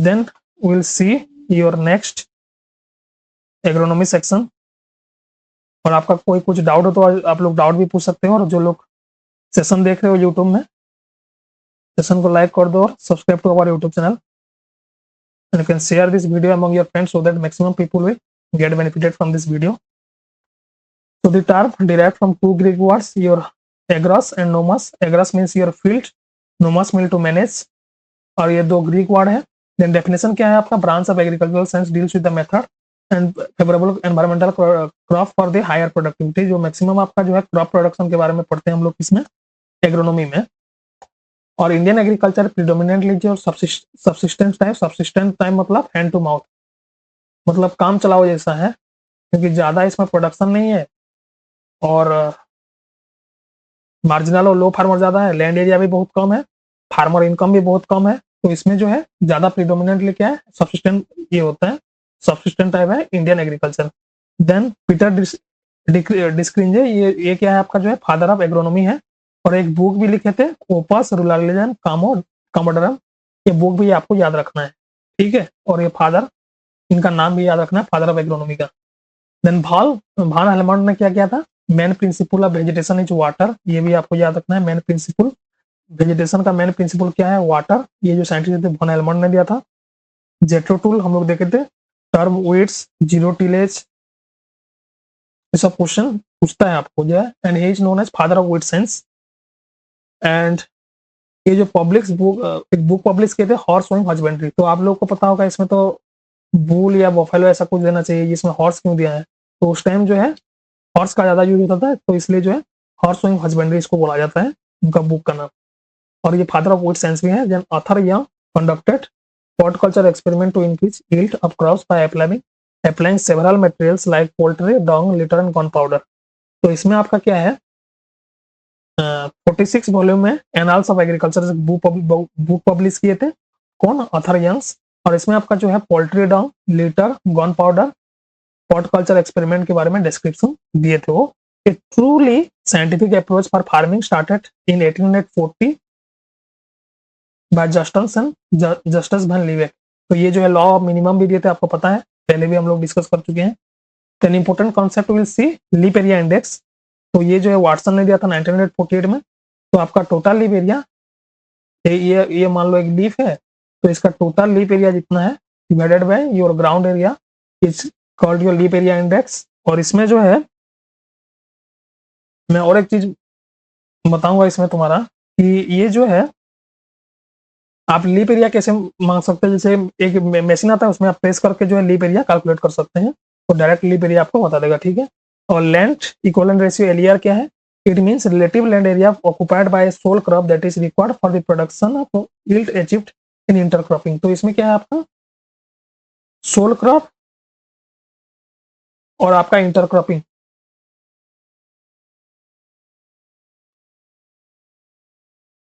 Then will see your next agronomy section. और आपका कोई कुछ डाउट हो तो आप लोग डाउट भी पूछ सकते हो, और जो लोग सेशन देख रहे हो यूट्यूब में, सेशन को लाइक कर दो और subscribe to our YouTube channel, and you can share this video among your friends so that maximum people will get benefited from this video. So the term derived from two Greek words, your agros and nomos. Agros means your field, nomos means to manage, और ये दो Greek word है। Then definition क्या है आपका, branch of agricultural science deals with the method and favourable environmental crop for the higher productivity. जो maximum आपका जो है क्रॉप प्रोडक्शन के बारे में पढ़ते हैं हम लोग इसमें, एग्रोनॉमी में। और इंडियन एग्रीकल्चर प्रीडोमिनेंटली जो सब्सिस्टेंस टाइप मतलब हैंड टू माउथ, मतलब काम चलाओ जैसा है, क्योंकि ज्यादा इसमें प्रोडक्शन नहीं है और मार्जिनल और लो फार्मर ज्यादा है, लैंड एरिया भी बहुत कम है, फार्मर इनकम भी बहुत कम है। तो इसमें जो है ज्यादा प्रीडोमिनेंटली क्या है, सब्सिस्टेंट ये होता है, सब्सिस्टेंट टाइप है इंडियन एग्रीकल्चर। देन पीटर डिस्क्रिंजे, ये क्या है आपका जो है फादर ऑफ एग्रोनॉमी है, और एक बुक भी लिखे थे, ओपस रूरालिजम कमोडरम। ये बुक भी आपको याद रखना है, ठीक है। और ये फादर, इनका नाम भी याद रखना है, फादर ऑफ एग्रोनॉमी का। देन भान हेलमंड ने क्या किया था, main principle of vegetation is water. ये भी आपको याद रखना है, मेन प्रिंसिपल वेजिटेशन का मेन प्रिंसिपल क्या है, वाटर। ये जो साइंटिस्ट थे भान हेलमंड ने दिया था। जेट्रो टूल हम लोग देखे थे, टर्म वेट्स, जीरो टिलेज, ये सब क्वेश्चन पूछता है आपको जो है। And he is known as father of weed science. And ये जो पब्लिक बुक, एक बुक पब्लिश किए थे, हॉर्स सोइंग हस्बेंड्री। तो आप लोग को पता होगा इसमें तो बुल या बफेलो ऐसा कुछ देना चाहिए, जिसमें हॉर्स क्यों दिया है, तो उस टाइम जो है हॉर्स का ज्यादा यूज होता था, तो इसलिए जो है हॉर्स सोइंग हस्बेंड्री इसको बोला जाता है, उनका बुक का नाम। और ये फादर ऑफ वेट साइंस भी है। Then author young conducted horticulture experiment to increase yield of crops by applying several materials like poultry, dung, litter and gunpowder। तो इसमें आपका क्या है, 46 वॉल्यूम में annals of agriculture book publish किए थे, कौन, ऑथर यंग्स। और इसमें आपका जो है poultry, dung, litter, gun powder, horticulture experiment के बारे में डिस्क्रिप्शन दिए थे वो। A truly scientific approach for farming started in 1840 by Justus von Liebig. तो ये जो है लॉ ऑफ मिनिमम भी दिए थे, आपको पता है, पहले भी हम लोग डिस्कस कर चुके हैं। Then important concept will see leaf area index. तो ये जो है वाटसन ने दिया था 1948 में। तो आपका टोटल लीप एरिया, ये मान लो एक लीफ है, तो इसका टोटल लीप एरिया जितना है divided by your ground area is called your leaf area index. और इसमें जो है मैं और एक चीज बताऊंगा इसमें तुम्हारा, कि ये जो है आप लीप एरिया कैसे मांग सकते हैं। जैसे एक मशीन आता है, उसमें आप प्रेस करके जो है लीप एरिया कैलकुलेट कर सकते हैं, तो डायरेक्ट लीप एरिया आपको बता देगा, ठीक है। और लैंड इक्विवेलेंट रेशियो एलईआर क्या है, it means relative land area occupied by soul crop that is required for the production of yield achieved in intercropping. तो इसमें क्या है आपका सोल क्रॉप और आपका इंटरक्रॉपिंग।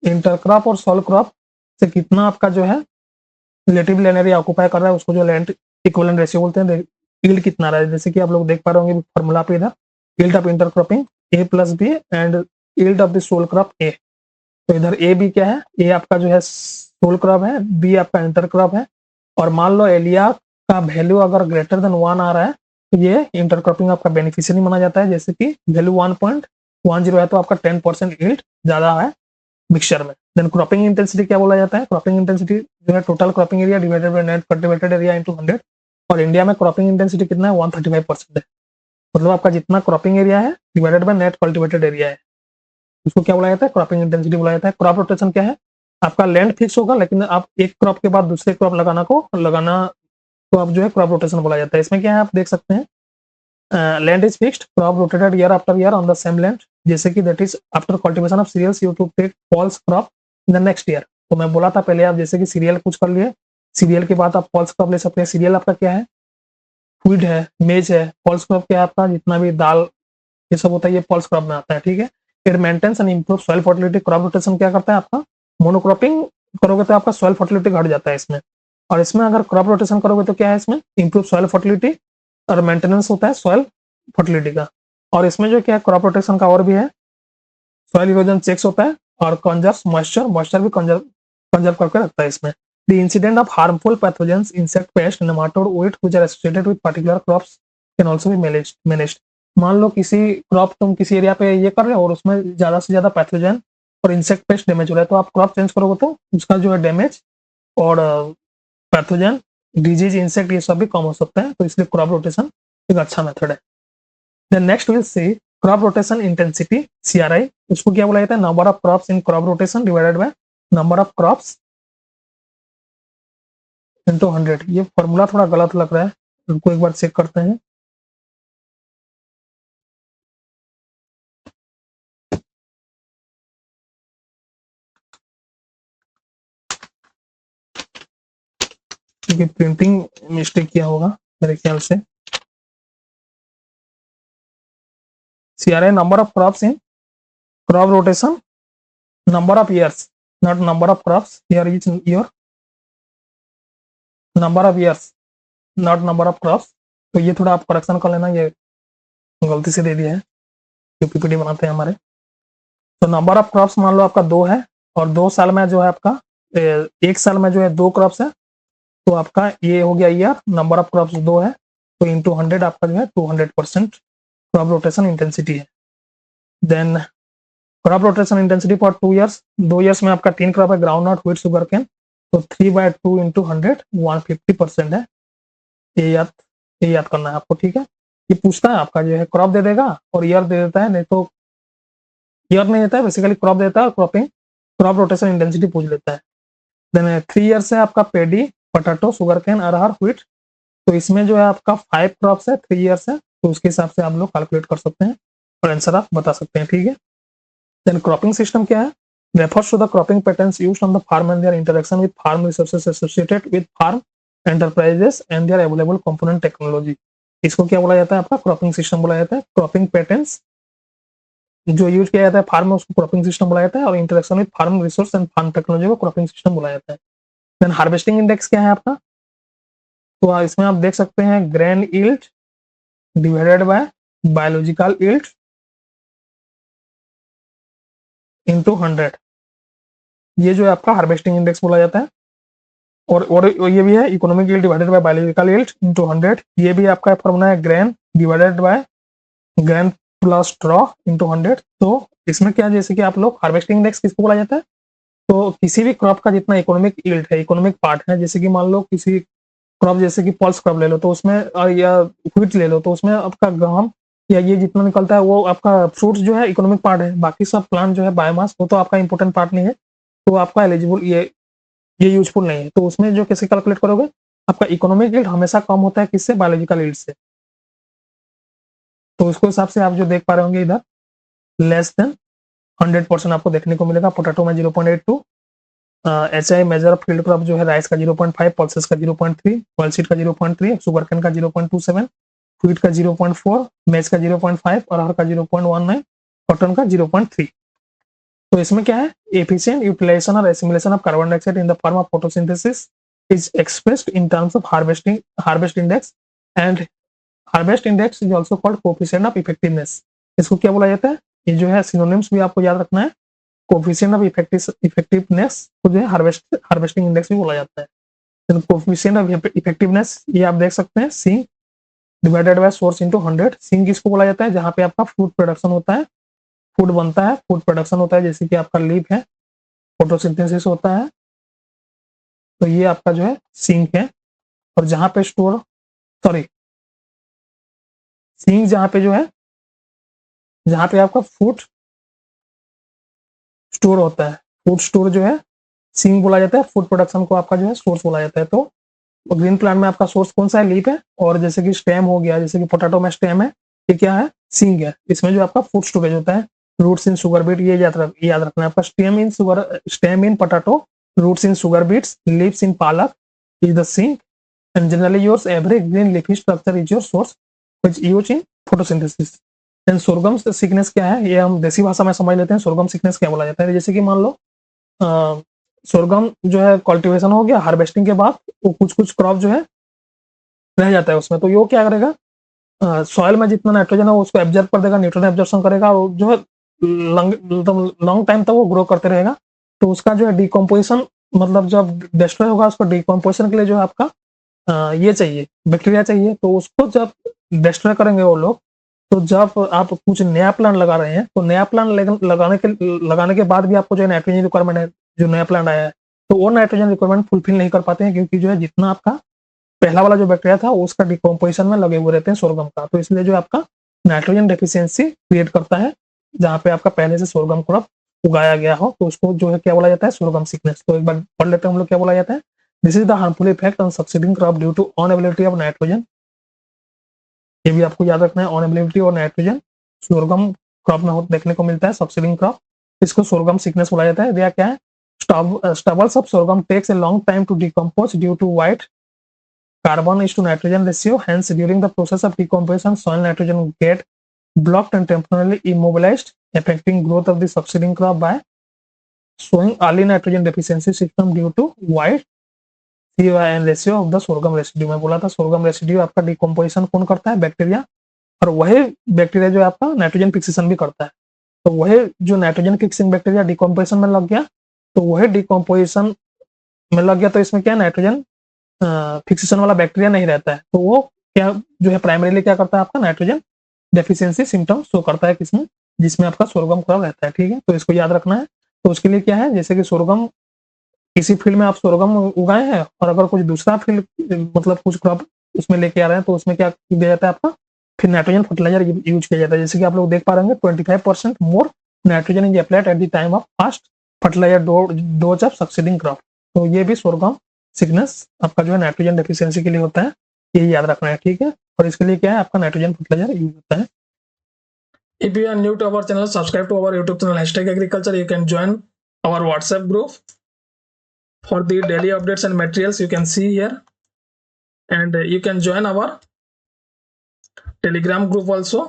इंटरक्रॉप और सोल क्रॉप से कितना आपका जो है रिलेटिव लैंड एरिया ऑक्युपाई कर रहा है, उसको जो लैंड इक्विवेलेंट रेशियो बोलते हैं। यील्ड कितना रहा है, जैसे कि आप लोग देख पा रहे होंगे फॉर्मूला पे इधर, yield of intercropping A plus B and yield of the sole crop A. तो इधर ए बी क्या है, ए आपका जो है सोल क्रॉप है, बी आपका इंटरक्रॉप है। और मान लो एलिया का वैल्यू अगर ग्रेटर देन 1 आ रहा है, तो ये इंटरक्रॉपिंग आपका बेनिफिशियरी माना जाता है। जैसे कि वैल्यू 1.10 है, तो आपका 10% यील्ड ज्यादा है मिक्सचर में। देन क्रॉपिंग इंटेंसिटी क्या बोला जाता है, क्रॉपिंग इंटेंसिटी जो है total cropping area divided by net cultivated area into 100। और इंडिया में क्रॉपिंग इंटेंसिटी कितना है, 135% है। मतलब आपका जितना क्रॉपिंग एरिया है divided by net cultivated area है, उसको क्या बोला जाता है, क्रॉपिंग इंटेंसिटी बोला जाता है। क्रॉप रोटेशन क्या है, आपका लैंड फिक्स होगा, लेकिन आप एक क्रॉप के बाद दूसरे क्रॉप लगाना तो आप जो है क्रॉप रोटेशन बोला जाता है। इसमें क्या है आप देख सकते हैं, land is fixed, crop rotated year after year on the same land. जैसे कि that is after cultivation of cereals you to take false crop in the next year. तो मैं बोला था पहले, आप जैसे कि सीरियल कुछ कर लिए, सीरियल के बाद आप फॉल्स क्रॉप ले सकते हैं। सीरियल आपका क्या है, फीड है, मेज है। फॉल्स क्रॉप क्या है आपका, जितना भी दाल ये सब होता है, ये फॉल्स क्रॉप में आता है, ठीक है। फिर maintenance and improve soil fertility. Crop rotation क्या करता है आपका, मोनोक्रॉपिंग करोगे तो आपका सॉइल फर्टिलिटी घट जाता है इसमें। और इसमें अगर क्रॉप रोटेशन करोगे तो क्या है, इसमें इंप्रूव सॉइल फर्टिलिटी और मेंटेनेंस होता है सॉइल फर्टिलिटी का। और इसमें जो क्या है क्रॉप रोटेशन का और भी है, सॉइल इरोजन चेक्स होता है और कंजर्व मॉइस्चर भी कंजर्व करके रखता है इसमें। The incident of harmful pathogens, insect pest, nematode, weed which are associated with particular crops can also be managed. मान लो किसी क्रॉप तुम किसी एरिया पे ये कर रहे हो और उसमें ज्यादा से ज्यादा पैथोजन और इंसेक्ट पेस्ट डैमेज हो रहा है, तो आप क्रॉप चेंज करोगे तो उसका जो है डैमेज और पैथोजन, डिजीज, इंसेक्ट ये सब भी कम हो सकता है, तो इसलिए क्रॉप रोटेशन एक अच्छा मेथड है। Then next will see crop rotation intensity, CRI, उसको क्या बोला जाता है? Number of crops in crop rotation divided by number of crops into 100। ये फॉर्मूला थोड़ा गलत लग रहा है, उनको एक बार चेक करते हैं। क्योंकि प्रिंटिंग मिस्टेक किया होगा मेरे ख्याल से। CRI number of crops in crop rotation, number of years, not number of crops. Here is your number of years, not number of crops. तो ये थोड़ा आप करेक्शन कर लेना, ये गलती से दे दिया है जो PPT बनाते हैं हमारे। तो नंबर ऑफ क्रॉप्स मान लो आपका 2 है और 2 साल में जो है आपका एक साल में जो है 2 क्रॉप्स है, तो आपका ये हो गया ईयर, नंबर ऑफ क्रॉप्स 2 है, तो इंटू 100 आपका जो है 200% क्रॉप रोटेशन इंटेंसिटी है। Then crop rotation intensity for 2 years, 2 years में आपका 3 क्रॉप है, groundnut, wheat, sugarcane, तो 3/2 इंटू 100 150% है। ये याद करना है आपको, ठीक है। ये पूछता है आपका जो है क्रॉप दे देगा और ईयर दे देता है, नहीं तो ईयर नहीं देता है, बेसिकली क्रॉप देता है और क्रॉप रोटेशन इंटेंसिटी पूछ लेता है। देन 3 ईयर्स है आपका पेडी, पोटैटो, शुगर केन, अरहर, व्हीट, तो इसमें जो है आपका 5 क्रॉप्स है, 3 ईयर्स है, तो उसके हिसाब से आप लोग कैलकुलेट कर सकते हैं और आंसर आप बता सकते हैं, ठीक है। देन क्रॉपिंग सिस्टम क्या है? refers to the cropping patterns used on the farm and their interaction with farm resources associated with farm enterprises and their available component technology। इसको क्या बोला जाता है? आपका क्रॉपिंग सिस्टम बोला जाता है। क्रॉपिंग पैटर्न्स जो यूज किया जाता है फार्म में, उसको क्रॉपिंग सिस्टम बोला जाता है, और interaction with farm resource and farm technology को क्रॉपिंग सिस्टम बोला जाता है। देन हार्वेस्टिंग इंडेक्स क्या है आपका? तो इसमें आप देख सकते हैं grain yield divided by biological yield into 100, ये जो है आपका हार्वेस्टिंग इंडेक्स बोला जाता है। और ये भी है economic yield divided by biological yield into 100, ये भी आपका फॉर्मूला है grain divided by grain plus straw into 100। तो इसमें क्या, जैसे कि आप लोग हार्वेस्टिंग इंडेक्स किसको बोला जाता है? तो किसी भी क्रॉप का जितना इकोनॉमिक यील्ड है, इकोनॉमिक पार्ट है, जैसे कि मान लो किसी क्रॉप जैसे कि पल्स क्रॉप ले लो, तो उसमें या व्हीट ले लो, तो उसमें आपका गहम या ये जितना निकलता है वो आपका फ्रूट्स जो है इकोनॉमिक पार्ट है, बाकी सब प्लांट जो है बायोमास, वो तो आपका इंपॉर्टेंट पार्ट नहीं है, तो आपका एलिजिबल ये यूजफुल नहीं है। तो उसमें जो कैसे कैलकुलेट करोगे? आपका इकोनॉमिक यील्ड हमेशा कम होता है किससे? बायोलॉजिकल यील्ड से। तो उसके हिसाब से आप जो देख पा रहे होंगे इधर लेस देन 100% आपको देखने को मिलेगा। पोटैटो में 0.82, HI मेजर फील्ड क्रॉप जो है राइस का 0.5, पल्सेस का 0.3, ऑयलसीड का 0.3, शुगर केन का 0.27, व्हीट का 0.4, मेज का 0.5, अरहर का 0.19, कॉटन का 0.3। तो इसमें क्या है? एफिशिएंट यूटिलाइजेशन और assimilation of carbon dioxide in the form of photosynthesis is expressed in terms of harvest index, and harvest index is also called coefficient of effectiveness। इसको क्या बोला जाता है? ये जो है सिनोनिम्स भी आपको याद रखना है। कोफिशिएंट ऑफ इफेक्टिवनेस को जो है हार्वेस्टिंग इंडेक्स भी बोला जाता है। कोफिशिएंट ऑफ इफेक्टिवनेस ये आप देख सकते हैं sink divided by source into 100। Sink किसको बोला जाता है? जहां पे आपका फूड प्रोडक्शन होता है, फूड बनता है, फूड प्रोडक्शन होता है, जैसे कि आपका लीफ है, फोटोसिंथेसिस होता है, तो ये आपका जो है सिंक है। और जहां पे सिंक जहां पे जो है, जहां पे आपका फूड स्टोर होता है, फूड स्टोर जो है सिंक बोला जाता है। फूड प्रोडक्शन को आपका जो है सोर्स बोला जाता है। तो ग्रीन प्लांट में आपका सोर्स कौन सा है? लीफ है। और जैसे कि स्टेम हो गया, जैसे कि पोटैटो में स्टेम है, ये क्या है? सिंक है। इसमें जो आपका फूड स्टोरेज होता है। रूट्स इन शुगर बीट, ये याद रखना है आपका। Stem in potato, roots in sugar beets, leaves in palak is the sink, and generally your every green leafy structure is your source which used in photosynthesis। and sorghum sickness क्या है? ये हम देसी भाषा में समझ लेते हैं। sorghum sickness क्या बोला जाता है? जैसे कि मान लो sorghum जो है कल्टीवेशन हो गया, हार्वेस्टिंग के बाद वो कुछ क्रॉप जो है रह जाता है उसमें, तो ये क्या करेगा? सॉइल में जितना नाइट्रोजन है उसको एब्जॉर्ब कर देगा, न्यूट्रन एब्जॉर्प्शन करेगा, और जो है लॉन्ग टाइम तक वो ग्रो करते रहेगा। तो उसका जो है डिकम्पोजिशन मतलब जब डिस्ट्रॉय होगा उसको डिकम्पोजिशन के लिए जो है आपका ये चाहिए, बैक्टीरिया चाहिए, तो उसको जब डिस्ट्रॉय करेंगे वो लोग, तो जब आप कुछ नया प्लांट लगा रहे हैं तो नया प्लांट लगाने के बाद भी आपको जो है नाइट्रोजन रिक्वायरमेंट है, जो नया प्लांट आया है तो वो नाइट्रोजन रिक्वायरमेंट फुलफिल नहीं कर पाते हैं, क्योंकि जो है जितना आपका पहला वाला जो बैक्टीरिया था उसका डिकम्पोजिशन में लगे हुए रहते हैं सोरगम का, तो इसलिए जो आपका नाइट्रोजन डेफिशिएंसी क्रिएट करता है। जहाँ पे आपका पहले से सोरगम क्रॉप उगाया गया हो तो उसको जो है क्या बोला जाता है, सोरगम सिकनेस। तो एक बार पढ़ लेते हैं हम लोग क्या बोला जाता है। This is the harmful effect on succeeding crop due to unavailability of nitrogen. ये भी आपको याद रखना है, अनअवेलेबिलिटी और नाइट्रोजन सोरगम क्रॉप में देखने को मिलता है, सक्सीडिंग क्रॉप, इसको सोरगम सिकनेस बोला जाता है। क्या है, stubbles of sorghum takes a long time to decompose due to wide carbon is to nitrogen ratio. Hence, during the process of decomposition, soil nitrogen get blocked and temporarily immobilized, affecting growth of the succeeding crop by showing early nitrogen deficiency symptom due to wide CON ratio of the sorghum residue। मैं बोला था sorghum residue आपका decomposition कौन करता है, bacteria, और वही bacteria जो आपका नाइट्रोजन फिक्सेशन भी करता है। तो वही जो नाइट्रोजन फिक्सिंग बैक्टीरिया डिकम्पोजिशन में लग गया, तो वही डिकम्पोजिशन में लग गया, तो इसमें क्या नाइट्रोजन फिक्सेशन वाला बैक्टीरिया नहीं रहता है, तो वो क्या जो है प्राइमरीली क्या करता है, आपका नाइट्रोजन डेफिशिएंसी सिम्टम शो करता है किसमें, जिसमें आपका सोरगम क्रॉप रहता है। ठीक है, तो इसको याद रखना है। तो उसके लिए क्या है, जैसे कि सोरगम, किसी फील्ड में आप सोरगम उगाए हैं और अगर कुछ दूसरा फील्ड मतलब कुछ क्रॉप उसमें लेके आ रहे हैं, तो उसमें क्या दिया जाता है आपका, फिर नाइट्रोजन फर्टिलाइजर यूज किया जाता है। जैसे कि आप लोग देख पा रहे होंगे 25% more nitrogen is applied at the time of first fertiliser dose of succeeding crop. तो ये भी सोरगम सिकनेस आपका जो है नाइट्रोजन डेफिशिएंसी के लिए होता है, ये याद रखना है। ठीक है, और इसके लिए क्या है, आपका नाइट्रोजन फर्टिलाइजर यूज होता है। If you are new to our channel, subscribe to our YouTube channel #agriculture. You can join our WhatsApp group for the daily updates and materials you can see here, and you can join our Telegram group also,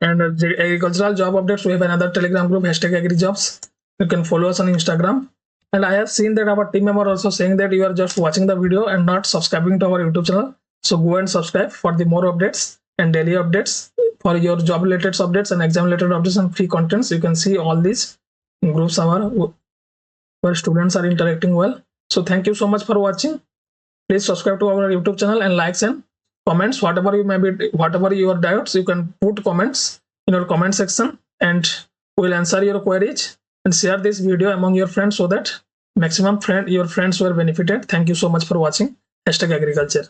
and agricultural job updates we have another Telegram group #agrijobs. You can follow us on Instagram. And I have seen that our team member also saying that you are just watching the video and not subscribing to our YouTube channel. So go and subscribe for the more updates and daily updates for your job related updates and exam related updates and free contents. You can see all these groups where students are interacting well. So thank you so much for watching. Please subscribe to our YouTube channel and likes and comments. Whatever your doubts, you can put comments in your comment section and we'll answer your queries. And share this video among your friends so that maximum your friends were benefited. Thank you so much for watching #agriculture.